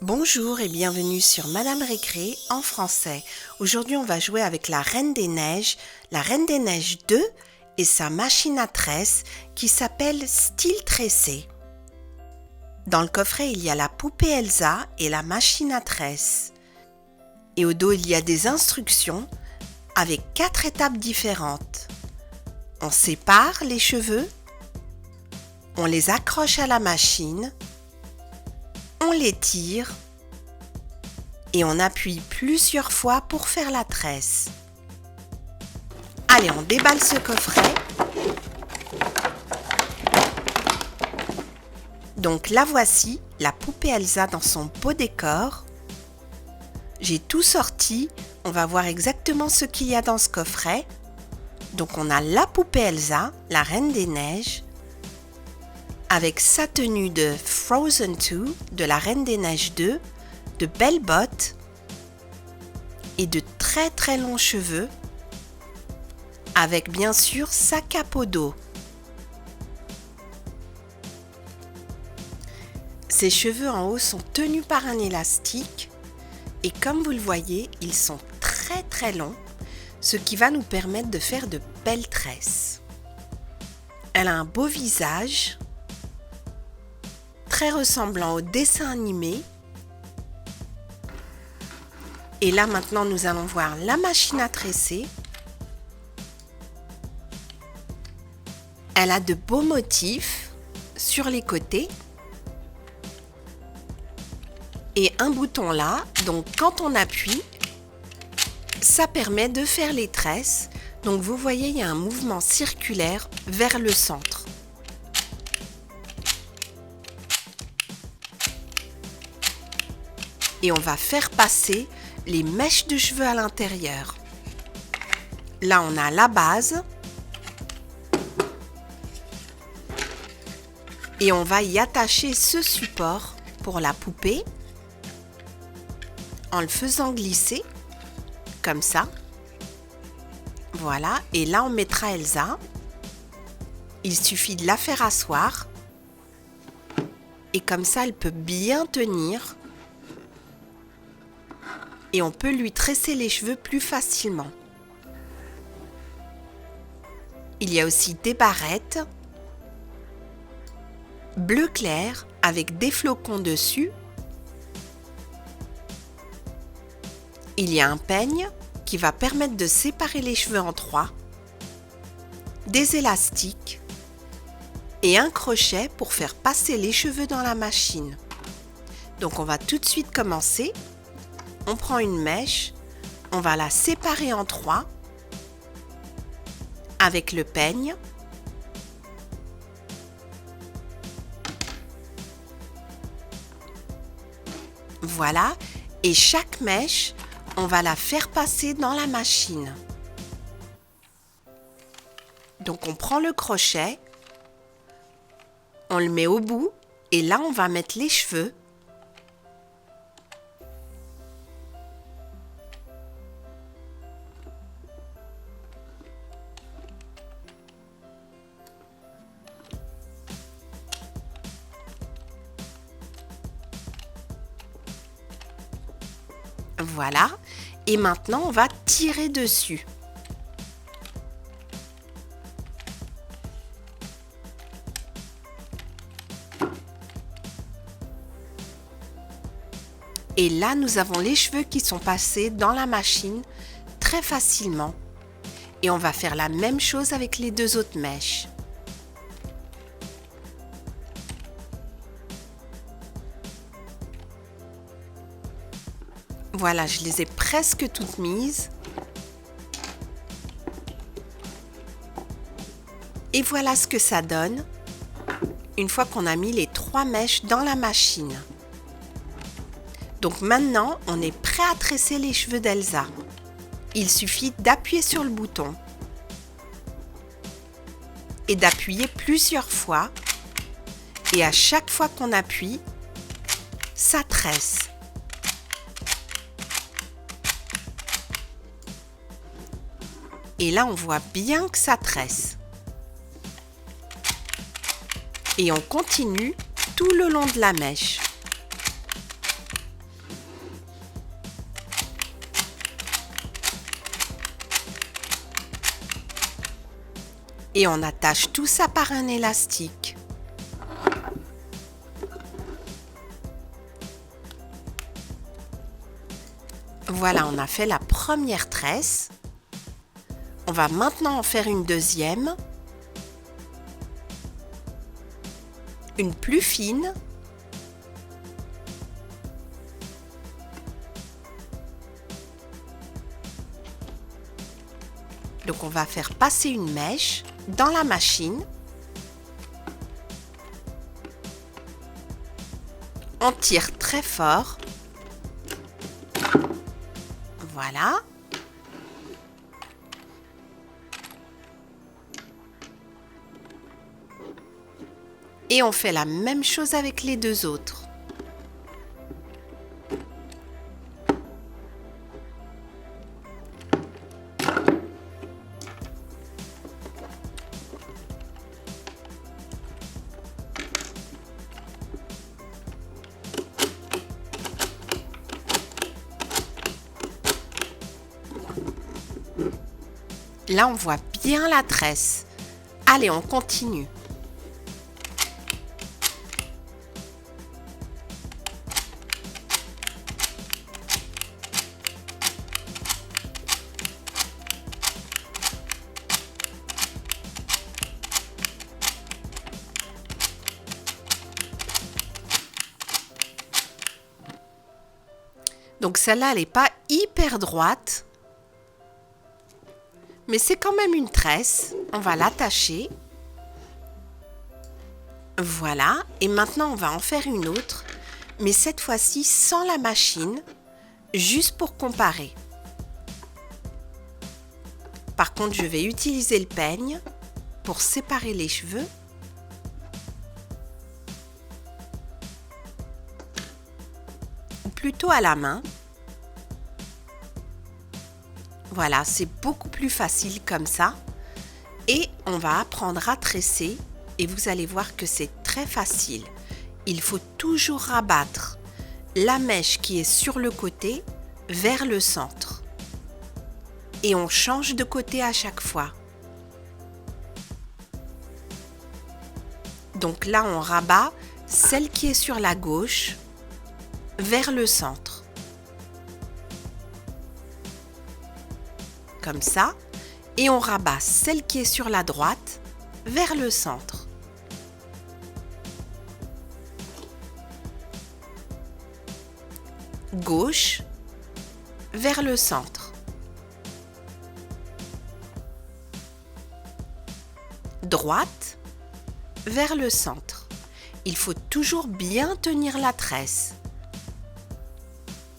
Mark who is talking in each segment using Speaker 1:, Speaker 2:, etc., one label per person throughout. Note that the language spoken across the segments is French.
Speaker 1: Bonjour et bienvenue sur Madame Récré en français. Aujourd'hui, on va jouer avec la Reine des Neiges 2 et sa machine à tresse qui s'appelle Style Tressé. Dans le coffret, il y a la poupée Elsa et la machine à tresse. Et au dos, il y a des instructions avec 4 étapes différentes. On sépare les cheveux, on les accroche à la machine, on les tire et on appuie plusieurs fois pour faire la tresse. Allez, on déballe ce coffret. Donc la voici, la poupée Elsa dans son beau décor. J'ai tout sorti, on va voir exactement ce qu'il y a dans ce coffret. Donc on a la poupée Elsa, la Reine des Neiges, avec sa tenue de Frozen 2, de la Reine des Neiges 2, de belles bottes et de très très longs cheveux, avec bien sûr sa cape au dos. Ses cheveux en haut sont tenus par un élastique et comme vous le voyez, ils sont très très longs, ce qui va nous permettre de faire de belles tresses. Elle a un beau visage, très ressemblant au dessin animé. Et là maintenant nous allons voir la machine à tresser. Elle a de beaux motifs sur les côtés. Et un bouton là, donc quand on appuie, ça permet de faire les tresses. Donc vous voyez, il y a un mouvement circulaire vers le centre. Et on va faire passer les mèches de cheveux à l'intérieur. Là, on a la base. Et on va y attacher ce support pour la poupée en le faisant glisser comme ça. Voilà, et là on mettra Elsa. Il suffit de la faire asseoir et comme ça elle peut bien tenir et on peut lui tresser les cheveux plus facilement. Il y a aussi des barrettes bleu clair avec des flocons dessus. Il y a un peigne qui va permettre de séparer les cheveux en 3, des élastiques et un crochet pour faire passer les cheveux dans la machine. Donc on va tout de suite commencer. On prend une mèche, on va la séparer en 3 avec le peigne. Voilà, et chaque mèche, on va la faire passer dans la machine. Donc on prend le crochet, on le met au bout et là on va mettre les cheveux. Voilà, et maintenant on va tirer dessus. Et là, nous avons les cheveux qui sont passés dans la machine très facilement. Et on va faire la même chose avec les 2 autres mèches. Voilà, je les ai presque toutes mises. Et voilà ce que ça donne une fois qu'on a mis les 3 mèches dans la machine. Donc maintenant, on est prêt à tresser les cheveux d'Elsa. Il suffit d'appuyer sur le bouton et d'appuyer plusieurs fois. Et à chaque fois qu'on appuie, ça tresse. Et là, on voit bien que ça tresse. Et on continue tout le long de la mèche. Et on attache tout ça par un élastique. Voilà, on a fait la première tresse. On va maintenant en faire une deuxième. Une plus fine. Donc on va faire passer une mèche dans la machine. On tire très fort. Voilà. Et on fait la même chose avec les deux autres. Là, on voit bien la tresse. Allez, on continue. Donc celle-là, elle n'est pas hyper droite. Mais c'est quand même une tresse. On va l'attacher. Voilà. Et maintenant, on va en faire une autre. Mais cette fois-ci, sans la machine. Juste pour comparer. Par contre, je vais utiliser le peigne pour séparer les cheveux. Ou plutôt à la main. Voilà, c'est beaucoup plus facile comme ça. Et on va apprendre à tresser et vous allez voir que c'est très facile. Il faut toujours rabattre la mèche qui est sur le côté vers le centre. Et on change de côté à chaque fois. Donc là, on rabat celle qui est sur la gauche vers le centre. Comme ça, et on rabat celle qui est sur la droite vers le centre. Gauche vers le centre. Droite vers le centre. Il faut toujours bien tenir la tresse.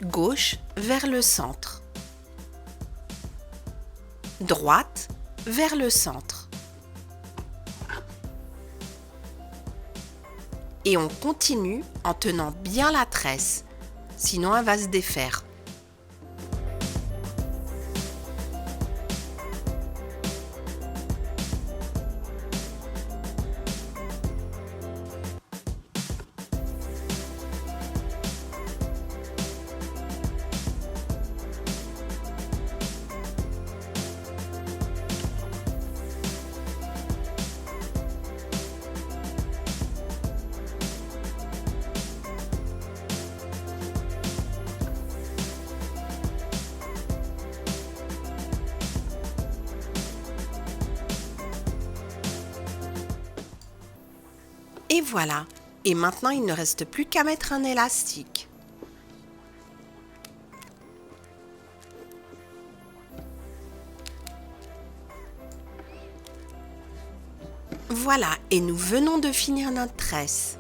Speaker 1: Gauche vers le centre. Droite vers le centre. Et on continue en tenant bien la tresse, sinon elle va se défaire. Et voilà. Et maintenant, il ne reste plus qu'à mettre un élastique. Voilà, et nous venons de finir notre tresse.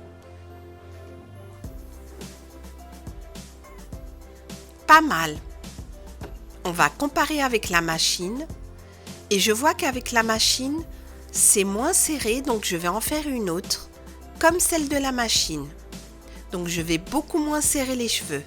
Speaker 1: Pas mal. On va comparer avec la machine. Et je vois qu'avec la machine, c'est moins serré, donc je vais en faire une autre, comme celle de la machine. Donc je vais beaucoup moins serrer les cheveux.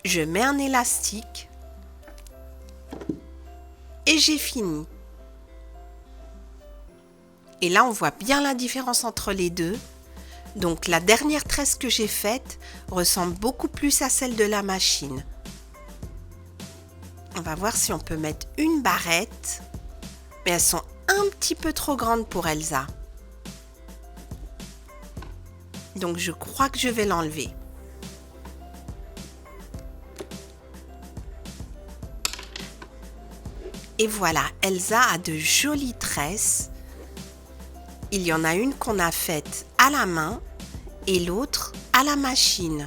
Speaker 1: je mets un élastique et j'ai fini. Et là, on voit bien la différence entre les deux. Donc la dernière tresse que j'ai faite ressemble beaucoup plus à celle de la machine. On va voir si on peut mettre une barrette, mais elles sont un petit peu trop grandes pour Elsa. Donc je crois que je vais l'enlever. Et voilà, Elsa a de jolies tresses. Il y en a une qu'on a faite à la main et l'autre à la machine.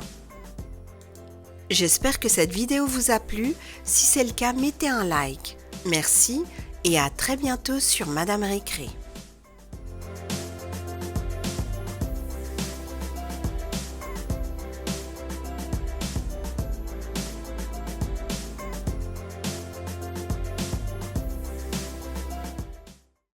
Speaker 1: J'espère que cette vidéo vous a plu. Si c'est le cas, mettez un like. Merci et à très bientôt sur Madame Récré.